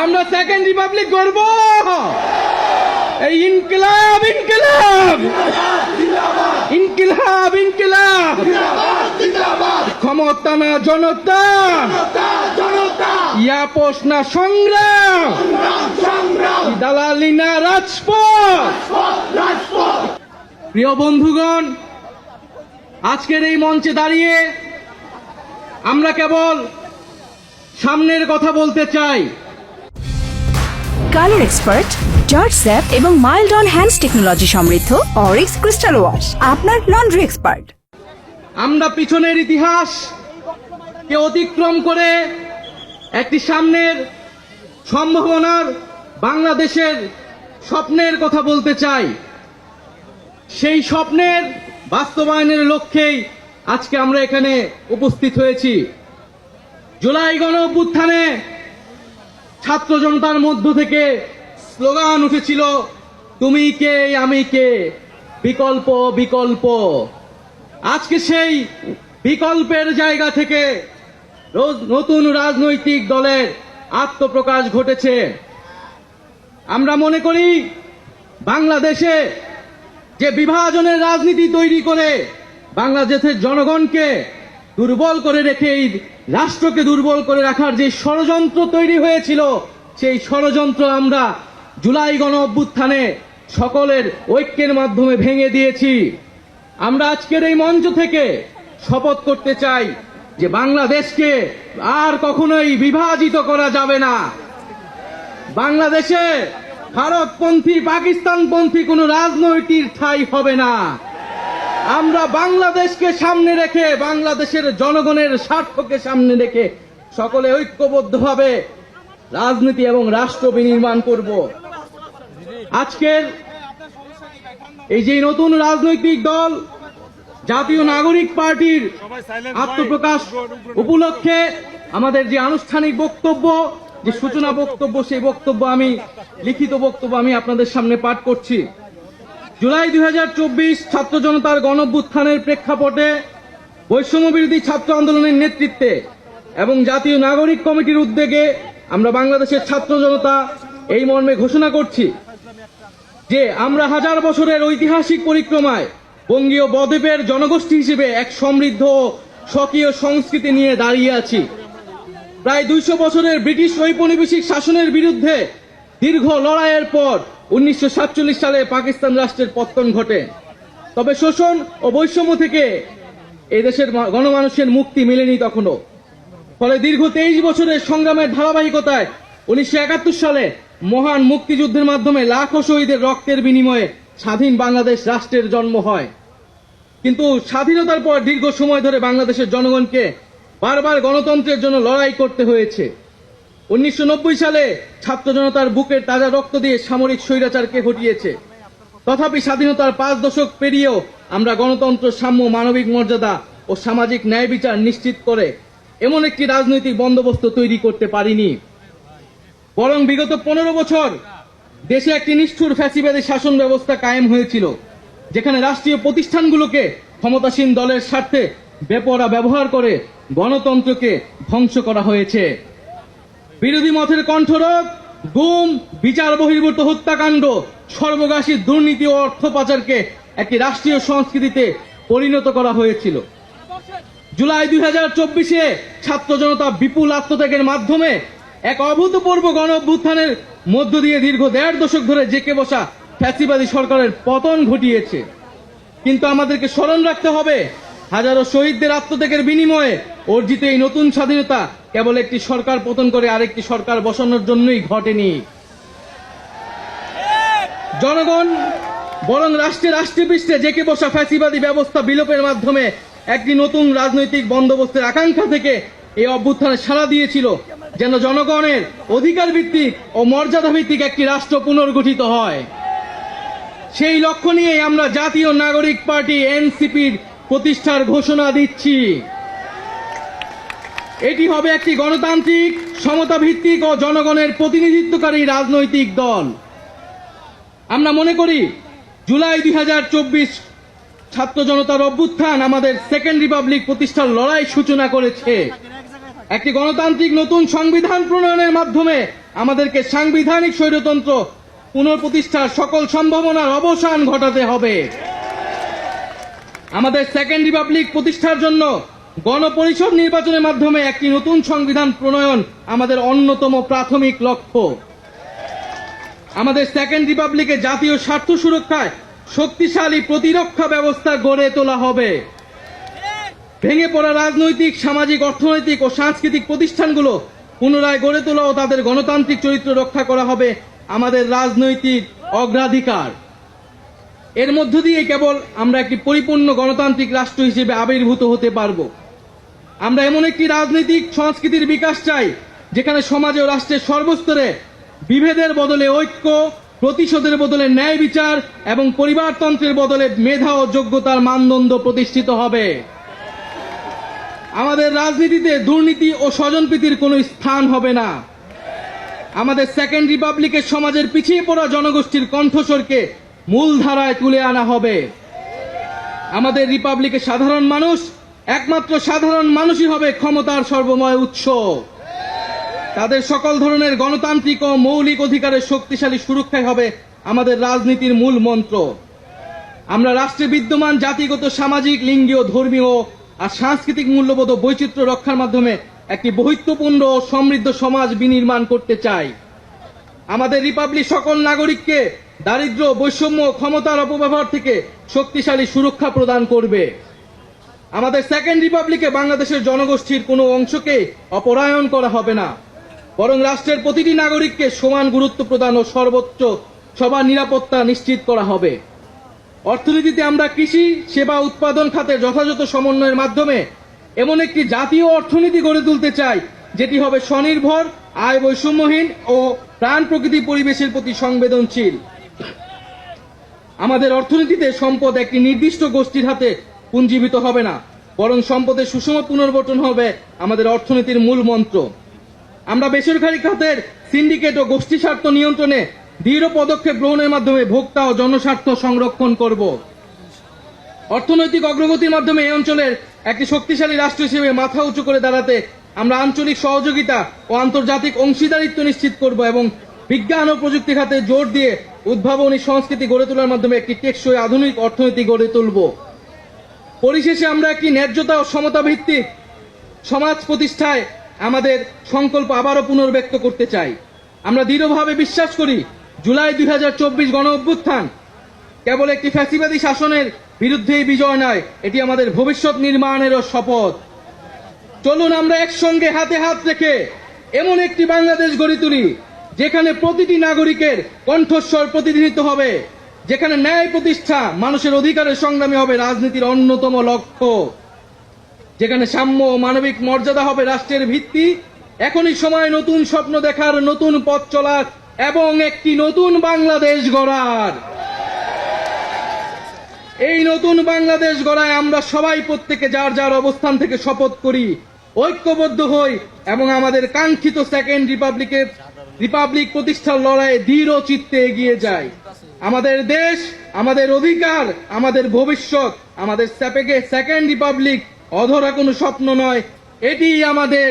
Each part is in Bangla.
আমরা সেকেন্ড রিপাবলিক গড়ব। এই ইনকিলাব ইনকিলাব ইনকিলাব ইনকিলাব, ক্ষমতা না জনতা, ইয়াপোষ না সংগ্রাম, দালালি না রাজপথ। প্রিয় বন্ধুগণ, আজকের এই মঞ্চে দাঁড়িয়ে আমরা কেবল সামনের কথা বলতে চাই। কালার এক্সপার্ট, জর্জ স্যাপ এবং মাইল্ড অন হ্যান্ডস টেকনোলজি সমৃদ্ধ অরিক্স ক্রিস্টাল ওয়াশ আপনার লন্ড্রি এক্সপার্ট। আমরা পিছনের ইতিহাস কে অতিক্রম করে একটি সামনের সম্ভাবনার বাংলাদেশের স্বপ্নের কথা বলতে চাই। সেই স্বপ্নের বাস্তবায়নের লক্ষ্যেই আজকে আমরা এখানে উপস্থিত হয়েছি। জুলাই গণ অভ্যুত্থানে ছাত্র জনতার মধ্য থেকে স্লোগান উঠেছিল, তুমি কে আমি কে, বিকল্প বিকল্প। আজকে সেই বিকল্পের জায়গা থেকে নতুন রাজনৈতিক দলের আত্মপ্রকাশ ঘটেছে। আমরা মনে করি বাংলাদেশে যে বিভাজনের রাজনীতি তৈরি করে বাংলাদেশের জনগণকে দুর্বল করে রেখে এই রাষ্ট্রকে দুর্বল করে রাখার যে ষড়যন্ত্র তৈরি হয়েছিল, সেই ষড়যন্ত্র আমরা জুলাই গণ অভ্যুত্থানে সকলের ঐক্যের মাধ্যমে ভেঙে দিয়েছি। আমরা আজকের এই মঞ্চ থেকে শপথ করতে চাই যে বাংলাদেশকে আর কখনোই বিভাজিত করা যাবে না। বাংলাদেশে ভারতপন্থী পাকিস্তানপন্থী কোনো রাজনৈতিক ঠাঁই হবে না। আমরা বাংলাদেশকে সামনে রেখে, বাংলাদেশের জনগণের স্বার্থকে সামনে রেখে সকলে ঐক্যবদ্ধভাবে রাজনীতি এবং রাষ্ট্র বিনির্মাণ করব। আজকের এই যে নতুন রাজনৈতিক দল জাতীয় নাগরিক পার্টির আত্মপ্রকাশ উপলক্ষে আমাদের যে আনুষ্ঠানিক বক্তব্য, যে সূচনা বক্তব্য, সেই বক্তব্য আমি লিখিত বক্তব্য আমি আপনাদের সামনে পাঠ করছি। জুলাই 2024 ছাত্র জনতার গণঅভ্যুত্থানের প্রেক্ষাপটে বৈষম্য বিরোধী ছাত্র আন্দোলনের নেতৃত্বে এবং জাতীয় নাগরিক কমিটির উদ্যোগে আমরা বাংলাদেশের ছাত্র জনতা এই মর্মে ঘোষণা করছি যে আমরা হাজার বছরের ঐতিহাসিক পরিক্রমায় বঙ্গীয় বদ্বীপের জনগোষ্ঠী হিসেবে এক সমৃদ্ধ স্বকীয় সংস্কৃতি নিয়ে দাঁড়িয়ে আছি। প্রায় 200 বছরের ব্রিটিশ ঔপনিবেশিক শাসনের বিরুদ্ধে দীর্ঘ লড়াইয়ের পর 1947 সালে পাকিস্তান রাষ্ট্রের পতন ঘটে। তবে শোষণ ও বৈষম্য থেকে এই দেশের গণমানুষের মুক্তি মেলেনি তখনো। ফলে দীর্ঘ 23 বছরের সংগ্রামের ধারাবাহিকতায় 1971 সালে মহান মুক্তিযুদ্ধের মাধ্যমে লাখো শহীদের রক্তের বিনিময়ে স্বাধীন বাংলাদেশ রাষ্ট্রের জন্ম হয়। কিন্তু স্বাধীনতার পর দীর্ঘ সময় ধরে বাংলাদেশের জনগণকে বারবার গণতন্ত্রের জন্য লড়াই করতে হয়েছে। 1990 সালে ছাত্র জনতার বুকের তাজা রক্ত দিয়ে সামরিক স্বৈরাচারকে হটিয়েছে। তথাপি স্বাধীনতার 5 দশক পেরিয়েও আমরা গণতন্ত্র, সাম্য, মানবিক মর্যাদা ও সামাজিক ন্যায় বিচার নিশ্চিত করে এমন একটি রাজনৈতিক বন্দোবস্ত তৈরি করতে পারিনি। বরং বিগত 15 বছর দেশে একটি নিষ্ঠুর ফ্যাসিবাদী শাসন ব্যবস্থা কায়েম হয়েছিল, যেখানে রাষ্ট্রীয় প্রতিষ্ঠানগুলোকে ক্ষমতাসীন দলের স্বার্থে বেপরোয়া ব্যবহার করে গণতন্ত্রকে ধ্বংস করা হয়েছে। বিরোধী মতের কণ্ঠরোধ, গুম, বিচার বহির্ভূত হত্যাকাণ্ড, সর্বগ্রাসী দুর্নীতি ও অর্থ পাচারকে একটি রাষ্ট্রীয় সংস্কৃতিতে পরিণত করা হয়েছিল। জুলাই 2024-এ ছাত্র জনতা বিপুল আত্মত্যাগের মাধ্যমে এক অভূতপূর্ব গণ অভ্যুত্থানের মধ্য দিয়ে দীর্ঘ 1.5 দশক ধরে জেঁকে বসা ফ্যাসিবাদী সরকারের পতন ঘটিয়েছে। কিন্তু আমাদেরকে স্মরণ রাখতে হবে, হাজারো শহীদদের আত্মত্যাগের বিনিময়ে অর্জিত এই নতুন স্বাধীনতা কেবল একটি সরকার পতন করে আরেকটি সরকার বসানোর জন্যই ঘটেনি। জনগণ বরং রাষ্ট্রে পৃষ্ঠে জেঁকে বসা ফ্যাসিবাদী ব্যবস্থা বিলোপের মাধ্যমে একটি নতুন রাজনৈতিক বন্দোবস্তের আকাঙ্ক্ষা থেকে এই অভ্যুত্থানে সাড়া দিয়েছিল, যেন জনগণের অধিকার ভিত্তিক ও মর্যাদা ভিত্তিক একটি রাষ্ট্র পুনর্গঠিত হয়। সেই লক্ষ্য নিয়েই আমরা জাতীয় নাগরিক পার্টি এনসিপির প্রতিষ্ঠার ঘোষণা দিচ্ছি। এটি হবে একটি গণতান্ত্রিক, সমতা ভিত্তিক ও জনগণের প্রতিনিধিত্বকারী রাজনৈতিক দল। আমরা মনে করি জুলাই 2024 ছাত্র জনতার অভ্যুত্থান আমাদের সেকেন্ড রিপাবলিক প্রতিষ্ঠার লড়াই সূচনা করেছে। একটি গণতান্ত্রিক নতুন সংবিধান প্রণয়নের মাধ্যমে আমাদেরকে সাংবিধানিক স্বৈরতন্ত্র পুনঃপ্রতিষ্ঠার সকল সম্ভাবনার অবসান ঘটাতে হবে। আমাদের সেকেন্ড রিপাবলিক প্রতিষ্ঠার জন্য গণপরিষদ নির্বাচনের মাধ্যমে একটি নতুন সংবিধান প্রণয়ন আমাদের অন্যতম প্রাথমিক লক্ষ্য। আমাদের সেকেন্ড রিপাবলিকে জাতীয় স্বার্থ সুরক্ষায় শক্তিশালী প্রতিরক্ষা ব্যবস্থা গড়ে তোলা হবে। ভেঙে পড়া রাজনৈতিক, সামাজিক, অর্থনৈতিক ও সাংস্কৃতিক প্রতিষ্ঠানগুলো পুনরায় গড়ে তোলা ও তাদের গণতান্ত্রিক চরিত্র রক্ষা করা হবে আমাদের রাজনৈতিক অগ্রাধিকার। এর মধ্য দিয়ে কেবল আমরা একটি পরিপূর্ণ গণতান্ত্রিক রাষ্ট্র হিসেবে আবির্ভূত হতে পারব। আমরা এমন একটি রাজনৈতিক সংস্কৃতির বিকাশ চাই যেখানে সমাজে ও রাষ্ট্রের সর্বস্তরে বিভেদের বদলে ঐক্য, প্রতিশোধের বদলে ন্যায় বিচার এবং পরিবারতন্ত্রের বদলে মেধা ও যোগ্যতার মানদণ্ড প্রতিষ্ঠিত হবে। আমাদের রাজনীতিতে দুর্নীতি ও স্বজনপ্রীতির কোনো স্থান হবে না। আমাদের সেকেন্ড রিপাবলিকের সমাজের পিছিয়ে পড়া জনগোষ্ঠীর কণ্ঠস্বরকে মূলধারায় তুলে আনা হবে। আমাদের রিপাবলিকে সাধারণ মানুষ, একমাত্র সাধারণ মানুষই হবে ক্ষমতার সর্বময় উৎস। তাদের সকল ধরনের গণতান্ত্রিক ও মৌলিক অধিকারের শক্তিশালী সুরক্ষাই হবে আমাদের রাজনীতির মূল মন্ত্র। আমরা রাষ্ট্রে বিদ্যমান জাতিগত, সামাজিক, লিঙ্গীয়, ধর্মীয় আর সাংস্কৃতিক মূল্যবোধ ও বৈচিত্র্য রক্ষার মাধ্যমে একটি বৈচিত্র্যপূর্ণ ও সমৃদ্ধ সমাজ বিনির্মাণ করতে চাই। আমাদের রিপাবলিক সকল নাগরিককে দারিদ্র্য, বৈষম্য, ক্ষমতার অপব্যবহার থেকে শক্তিশালী সুরক্ষা প্রদান করবে। আমাদের সেকেন্ড রিপাবলিকে বাংলাদেশের জনগোষ্ঠীর কোনো অংশকে অপরায়ণ করা হবে না, বরং রাষ্ট্রের প্রতিটি নাগরিককে সমান গুরুত্ব প্রদান ও সর্বোচ্চ সবার নিরাপত্তা নিশ্চিত করা হবে। অর্থনীতিতে আমরা কৃষি, সেবা, উৎপাদন খাতে যথাযথ সমন্বয়ের মাধ্যমে এমন একটি জাতীয় অর্থনীতি গড়ে তুলতে চাই যেটি হবে স্বনির্ভর, আয় বৈষম্যহীন ও প্রাণ প্রকৃতি পরিবেশের প্রতি সংবেদনশীল। আমাদের অর্থনীতিতে সম্পদ একটি নির্দিষ্ট গোষ্ঠীর হাতে পুঞ্জীভূত হবে না, বরং সম্পদের সুষম পুনর্বণ্টন হবে আমাদের অর্থনীতির মূল মন্ত্র। আমরা বেসরকারি খাতের সিন্ডিকেট ও গোষ্ঠী স্বার্থ নিয়ন্ত্রণে দৃঢ় পদক্ষেপ গ্রহণের মাধ্যমে ভোক্তা ও জনস্বার্থ সংরক্ষণ করব। অর্থনৈতিক অগ্রগতির মাধ্যমে এই অঞ্চলের একটি শক্তিশালী রাষ্ট্র হিসেবে মাথা উঁচু করে দাঁড়াতে আমরা আঞ্চলিক সহযোগিতা ও আন্তর্জাতিক অংশীদারিত্ব নিশ্চিত করব এবং বিজ্ঞান ও প্রযুক্তি খাতে জোর দিয়ে উদ্ভাবনী সংস্কৃতি গড়ে তোলার মাধ্যমে একটি টেকসই আধুনিক অর্থনীতি গড়ে তুলব। পরিশেষে আমরা একটি ন্যায্যতা ও সমতা ভিত্তিক সমাজ প্রতিষ্ঠায় আমাদের সংকল্প আবারও পুনর্ব্যক্ত করতে চাই। আমরা দৃঢ়ভাবে বিশ্বাস করি জুলাই 2024 গণ অভ্যুত্থান কেবল একটি ফ্যাসিবাদী শাসনের বিরুদ্ধেই বিজয় নয়, এটি আমাদের ভবিষ্যৎ নির্মাণেরও শপথ। চলুন আমরা একসঙ্গে হাতে হাত রেখে এমন একটি বাংলাদেশ গড়ে তুলি যেখানে প্রতিটি নাগরিকের কণ্ঠস্বর প্রতিনিধিত্ব হবে, যেখানে ন্যায় প্রতিষ্ঠা, মানুষের অধিকারের সংগ্রামী হবে রাজনীতির অন্যতম লক্ষ্য, যেখানে সাম্য ও মানবিক মর্যাদা হবে রাষ্ট্রের ভিত্তি। এখনই সময় নতুন স্বপ্ন দেখার, নতুন পথ চলার এবং একটি নতুন বাংলাদেশ গড়ার। এই নতুন বাংলাদেশ গড়ায় আমরা সবাই প্রত্যেকে যার যার অবস্থান থেকে শপথ করি, ঐক্যবদ্ধ হই এবং আমাদের কাঙ্ক্ষিত সেকেন্ড রিপাবলিক প্রতিষ্ঠার লড়াইয়ে দৃঢ় চিত্তে এগিয়ে যাই। আমাদের দেশ, আমাদের অধিকার, আমাদের ভবিষ্যৎ, আমাদের সেকেন্ড রিপাবলিক অধরা কোনো স্বপ্ন নয়, এটি আমাদের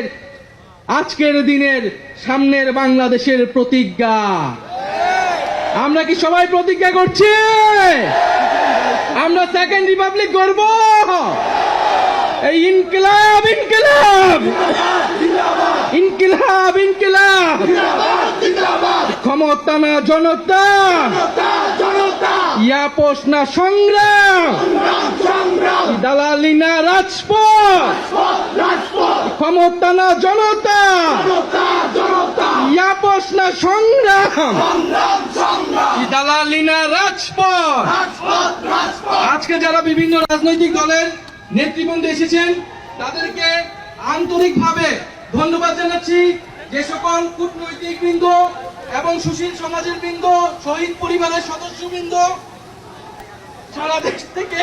আজকের দিনের সামনের বাংলাদেশের প্রতিজ্ঞা। আমরা কি সবাই প্রতিজ্ঞা করছি আমরা সেকেন্ড রিপাবলিক গড়ব? এই ইনকিলাব ইনকিলাব ইনকিলাব ইনকিলাব, ক্ষমতা না জনতা, ইয়াপোষ না সংগ্রাম, দালালি না রাজপথ, ক্ষমতা না জনতা, ইয়াপোষ না সংগ্রাম, দালালি না রাজপথ। আজকে যারা বিভিন্ন রাজনৈতিক দলের নেতৃবৃন্দ এসেছেন তাদেরকে আন্তরিকভাবে ধন্যবাদ জানাচ্ছি। যে সকল কূটনৈতিক বৃন্দ এবং সুশীল সমাজের বৃন্দ, শহীদ পরিবারের সদস্যবৃন্দ, সারা দেশ থেকে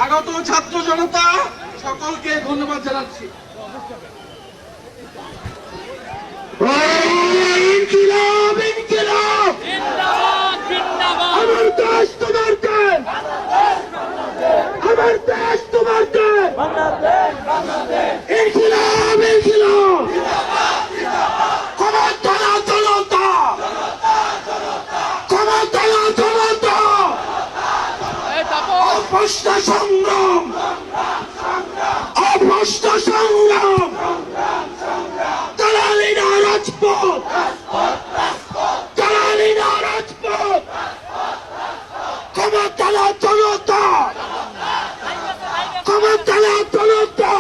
আগত ছাত্র জনতা, সকলকে ধন্যবাদ জানাচ্ছি। ইনকিলাব ইনকিলাব, আমার দেশ তোমার দেশ, আমার দেশ তোমার দেশ, ইনকিলাব ইনকিলাব, ক্ষমতা না চলো অপ্রশ্ন সংগ্রাম, অপ্রশ্ন সংগ্রাম, দালালি না রাজপথ, দালালি না রাজপথ, ক্ষমতা না জনতা, ক্ষমতা না জনতা।